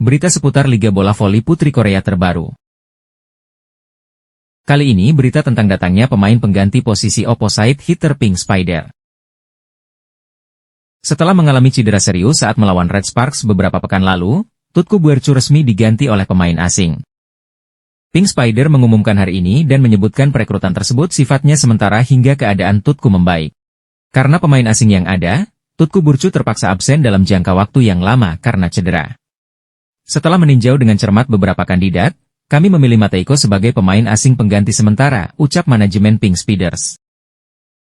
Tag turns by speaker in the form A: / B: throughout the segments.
A: Berita seputar Liga Bola Voli Putri Korea terbaru. Kali ini berita tentang datangnya pemain pengganti posisi opposite hitter Pink Spider. Setelah mengalami cedera serius saat melawan Red Sparks beberapa pekan lalu, Tutku Buercu resmi diganti oleh pemain asing. Pink Spider mengumumkan hari ini dan menyebutkan perekrutan tersebut sifatnya sementara hingga keadaan Tutku membaik. Karena pemain asing yang ada, Tutku Buercu terpaksa absen dalam jangka waktu yang lama karena cedera. Setelah meninjau dengan cermat beberapa kandidat, kami memilih Mateiko sebagai pemain asing pengganti sementara, ucap manajemen Pink Speeders.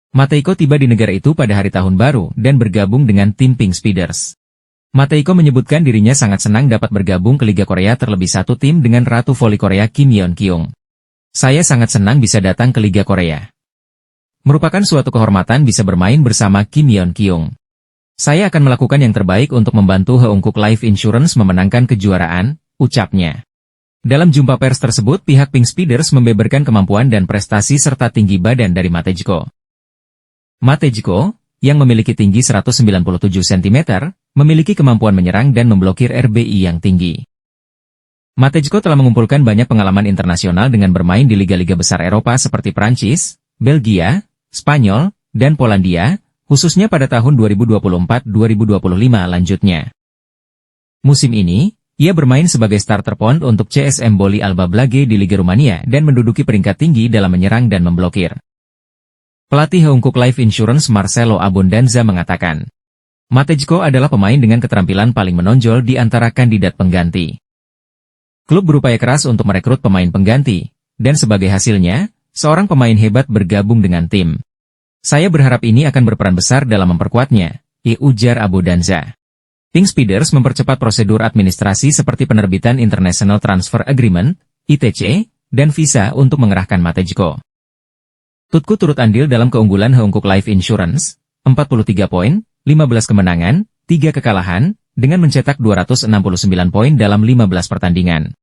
A: Mateiko tiba di negara itu pada hari tahun baru dan bergabung dengan tim Pink Speeders. Mateiko menyebutkan dirinya sangat senang dapat bergabung ke Liga Korea terlebih satu tim dengan Ratu Voli Korea Kim Yeon Kyung. Saya sangat senang bisa datang ke Liga Korea. Merupakan suatu kehormatan bisa bermain bersama Kim Yeon Kyung. Saya akan melakukan yang terbaik untuk membantu Heungkuk Life Insurance memenangkan kejuaraan, ucapnya. Dalam jumpa pers tersebut pihak Pink Speeders membeberkan kemampuan dan prestasi serta tinggi badan dari Matejko. Matejko, yang memiliki tinggi 197 cm, memiliki kemampuan menyerang dan memblokir RBI yang tinggi. Matejko telah mengumpulkan banyak pengalaman internasional dengan bermain di liga-liga besar Eropa seperti Prancis, Belgia, Spanyol, dan Polandia, khususnya pada tahun 2024-2025 lanjutnya. Musim ini, ia bermain sebagai starter point untuk CSM Boli Alba Blage di Liga Rumania dan menduduki peringkat tinggi dalam menyerang dan memblokir. Pelatih Heungkuk Life Insurance Marcelo Abondanza mengatakan, Matejko adalah pemain dengan keterampilan paling menonjol di antara kandidat pengganti. Klub berupaya keras untuk merekrut pemain pengganti, dan sebagai hasilnya, seorang pemain hebat bergabung dengan tim. Saya berharap ini akan berperan besar dalam memperkuatnya, ujar Abondanza. Pink Speeders mempercepat prosedur administrasi seperti penerbitan International Transfer Agreement, ITC, dan visa untuk mengerahkan Matejko. Tutku turut andil dalam keunggulan Heungkuk Life Insurance, 43 poin, 15 kemenangan, 3 kekalahan, dengan mencetak 269 poin dalam 15 pertandingan.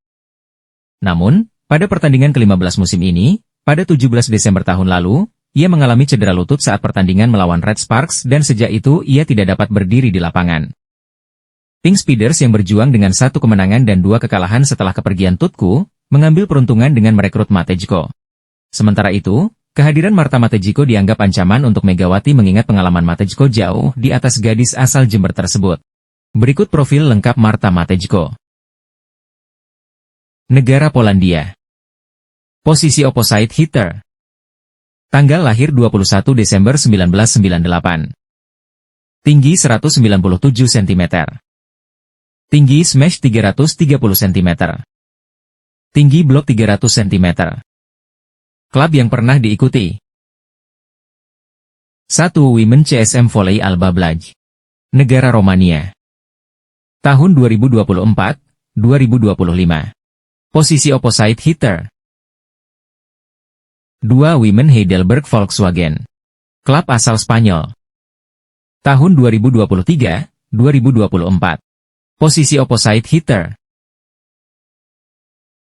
A: Namun, pada pertandingan ke-15 musim ini, pada 17 Desember tahun lalu, ia mengalami cedera lutut saat pertandingan melawan Red Sparks dan sejak itu ia tidak dapat berdiri di lapangan. Pink Speeders yang berjuang dengan 1 kemenangan dan 2 kekalahan setelah kepergian Tutku, mengambil peruntungan dengan merekrut Matejko. Sementara itu, kehadiran Marta Matejko dianggap ancaman untuk Megawati mengingat pengalaman Matejko jauh di atas gadis asal Jember tersebut. Berikut profil lengkap Marta Matejko. Negara Polandia. Posisi opposite hitter. Tanggal lahir 21 Desember 1998. Tinggi 197 cm. Tinggi smash 330 cm. Tinggi blok 300 cm. Klub yang pernah diikuti. 1. Women CSM Volley Alba Blage. Negara Romania. Tahun 2024-2025. Posisi opposite hitter. 2. Women Heidelberg Volkswagen. Klub asal Spanyol. Tahun 2023-2024. Posisi opposite hitter.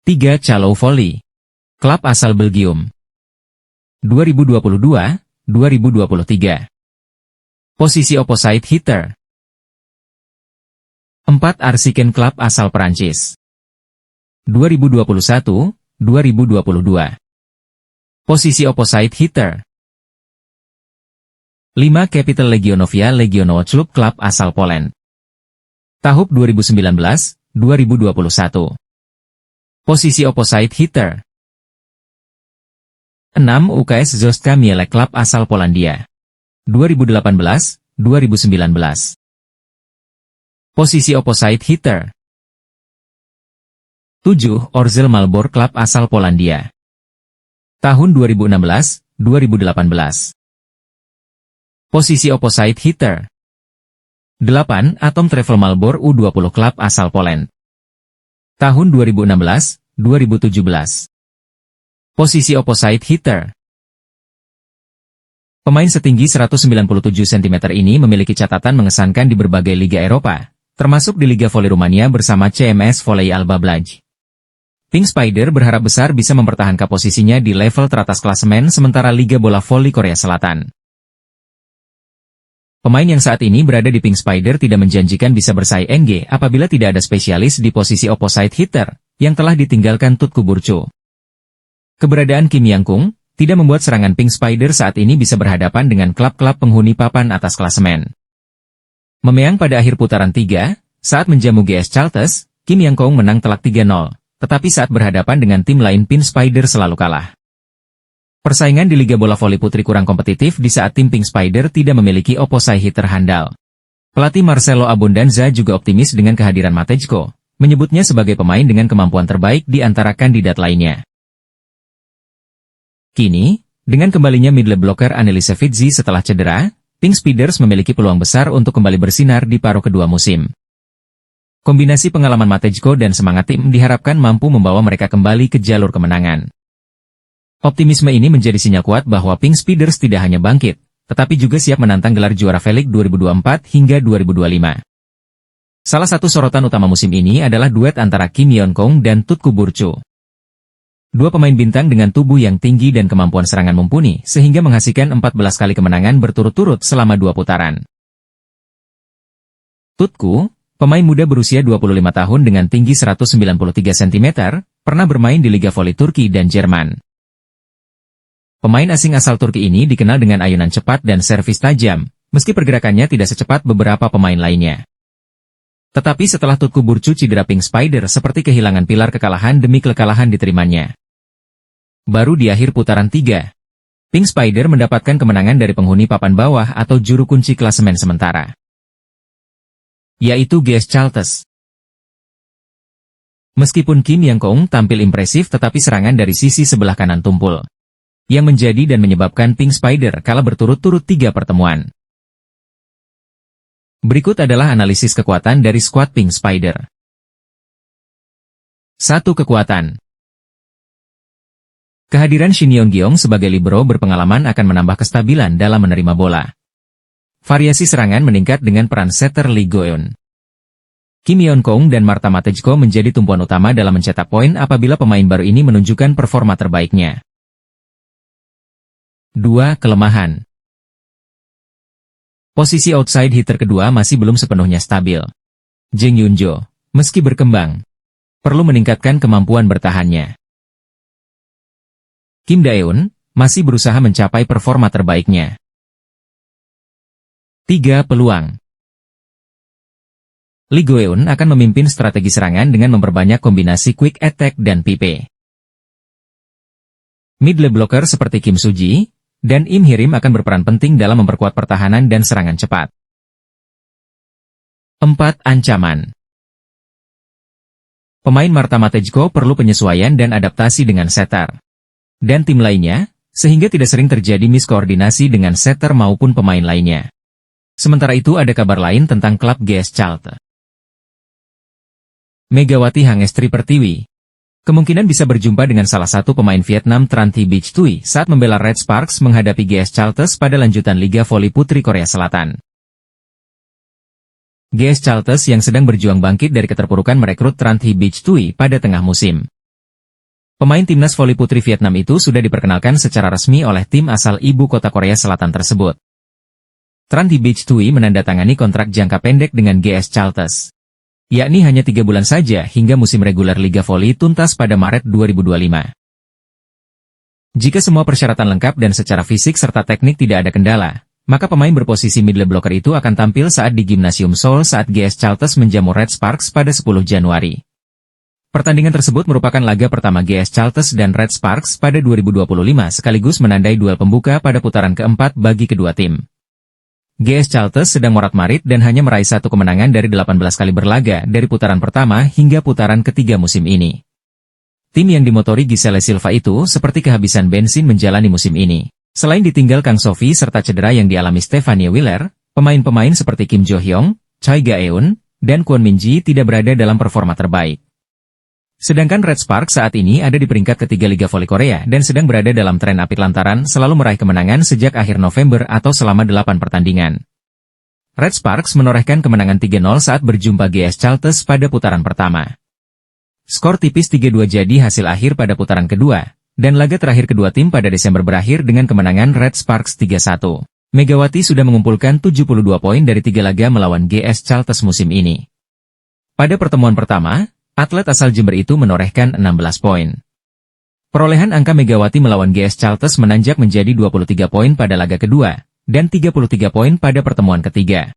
A: 3. Chalou Volley. Klub asal Belgium. 2022-2023. Posisi opposite hitter. 4. Arsiken Klub asal Perancis. 2021-2022. Posisi opposite hitter. 5. Capital Legionovia Legionowo Klub asal Poland. Tahun 2019-2021. Posisi opposite hitter. 6. UKS Zostka Mielec Klub asal Polandia. 2018-2019. Posisi opposite hitter. 7. Orzel Malbork Klub asal Polandia. Tahun 2016-2018. Posisi opposite hitter. 8. Atom Travel Malbor U20 Klub asal Poland. Tahun 2016-2017. Posisi opposite hitter. Pemain setinggi 197 cm ini memiliki catatan mengesankan di berbagai liga Eropa, termasuk di Liga Voli Rumania bersama CMS Volley Alba Blage. Pink Spider berharap besar bisa mempertahankan posisinya di level teratas klasemen sementara Liga Bola Voli Korea Selatan. Pemain yang saat ini berada di Pink Spider tidak menjanjikan bisa bersaing NG apabila tidak ada spesialis di posisi opposite hitter, yang telah ditinggalkan Tutku Burcu. Keberadaan Kim Yang-kung tidak membuat serangan Pink Spider saat ini bisa berhadapan dengan klub-klub penghuni papan atas klasemen. Memeang pada akhir putaran 3, saat menjamu GS Charltes, Kim Yang-kung menang telak 3-0, tetapi saat berhadapan dengan tim lain Pink Spider selalu kalah. Persaingan di Liga Bola Voli Putri kurang kompetitif di saat tim Pink Spider tidak memiliki opposite hitter handal. Pelatih Marcelo Abundanza juga optimis dengan kehadiran Matejko, menyebutnya sebagai pemain dengan kemampuan terbaik di antara kandidat lainnya. Kini, dengan kembalinya middle blocker Anneliese Fitzi setelah cedera, Pink Spiders memiliki peluang besar untuk kembali bersinar di paruh kedua musim. Kombinasi pengalaman Matejko dan semangat tim diharapkan mampu membawa mereka kembali ke jalur kemenangan. Optimisme ini menjadi sinyal kuat bahwa Pink Spiders tidak hanya bangkit, tetapi juga siap menantang gelar juara V-League 2024 hingga 2025. Salah satu sorotan utama musim ini adalah duet antara Kim Yeon-kung dan Tutku Burcu. Dua pemain bintang dengan tubuh yang tinggi dan kemampuan serangan mumpuni, sehingga menghasilkan 14 kali kemenangan berturut-turut selama 2 putaran. Tutku, pemain muda berusia 25 tahun dengan tinggi 193 cm, pernah bermain di Liga Voli Turki dan Jerman. Pemain asing asal Turki ini dikenal dengan ayunan cepat dan servis tajam, meski pergerakannya tidak secepat beberapa pemain lainnya. Tetapi setelah Tutku Burcu cedera, Pink Spider seperti kehilangan pilar kekalahan demi kekalahan diterimanya. Baru di akhir putaran 3, Pink Spider mendapatkan kemenangan dari penghuni papan bawah atau juru kunci klasemen sementara, yaitu GS Charltes. Meskipun Kim Yang-kung tampil impresif, tetapi serangan dari sisi sebelah kanan tumpul, yang menjadi dan menyebabkan Pink Spider kalah berturut-turut 3 pertemuan. Berikut adalah analisis kekuatan dari skuad Pink Spider. 1. Kekuatan. Kehadiran Shin Yeon-gyong sebagai libero berpengalaman akan menambah kestabilan dalam menerima bola. Variasi serangan meningkat dengan peran setter Lee Go-eun. Kim Yeon-kung dan Marta Matejko menjadi tumpuan utama dalam mencetak poin apabila pemain baru ini menunjukkan performa terbaiknya. 2. Kelemahan. Posisi outside hitter kedua masih belum sepenuhnya stabil. Jang Yun-jo, meski berkembang, perlu meningkatkan kemampuan bertahannya. Kim Dae-eun masih berusaha mencapai performa terbaiknya. 3. Peluang. Lee Go-eun akan memimpin strategi serangan dengan memperbanyak kombinasi quick attack dan PP. Middle blocker seperti Kim Suji dan Im Hirim akan berperan penting dalam memperkuat pertahanan dan serangan cepat. 4. Ancaman. Pemain Marta Matejko perlu penyesuaian dan adaptasi dengan setter dan tim lainnya, sehingga tidak sering terjadi miskoordinasi dengan setter maupun pemain lainnya. Sementara itu ada kabar lain tentang klub GS Charltes. Megawati Hangestri Pertiwi kemungkinan bisa berjumpa dengan salah satu pemain Vietnam Tran Thi Bich Thuy saat membela Red Sparks menghadapi GS Charltes pada lanjutan Liga Voli Putri Korea Selatan. GS Charltes yang sedang berjuang bangkit dari keterpurukan merekrut Tran Thi Bich Thuy pada tengah musim. Pemain timnas voli putri Vietnam itu sudah diperkenalkan secara resmi oleh tim asal ibu kota Korea Selatan tersebut. Tran Thi Bich Thuy menandatangani kontrak jangka pendek dengan GS Charltes, yakni hanya 3 bulan saja hingga musim reguler Liga Voli tuntas pada Maret 2025. Jika semua persyaratan lengkap dan secara fisik serta teknik tidak ada kendala, maka pemain berposisi middle blocker itu akan tampil saat di Gymnasium Seoul saat GS Charltes menjamu Red Sparks pada 10 Januari. Pertandingan tersebut merupakan laga pertama GS Charltes dan Red Sparks pada 2025 sekaligus menandai duel pembuka pada putaran keempat bagi kedua tim. GS Charltes sedang morat-marit dan hanya meraih 1 kemenangan dari 18 kali berlaga dari putaran pertama hingga putaran ketiga musim ini. Tim yang dimotori Giselle Silva itu seperti kehabisan bensin menjalani musim ini. Selain ditinggal Kang Sophie serta cedera yang dialami Stephanie Wheeler, pemain-pemain seperti Kim Jo Hyung, Choi Ga-eun, dan Kwon Min-ji tidak berada dalam performa terbaik. Sedangkan Red Sparks saat ini ada di peringkat ketiga Liga Voli Korea dan sedang berada dalam tren apik lantaran selalu meraih kemenangan sejak akhir November atau selama 8 pertandingan. Red Sparks menorehkan kemenangan 3-0 saat berjumpa GS Charltes pada putaran pertama. Skor tipis 3-2 jadi hasil akhir pada putaran kedua, dan laga terakhir kedua tim pada Desember berakhir dengan kemenangan Red Sparks 3-1. Megawati sudah mengumpulkan 72 poin dari 3 laga melawan GS Caltes musim ini. Pada pertemuan pertama, atlet asal Jember itu menorehkan 16 poin. Perolehan angka Megawati melawan GS Caltes menanjak menjadi 23 poin pada laga kedua, dan 33 poin pada pertemuan ketiga.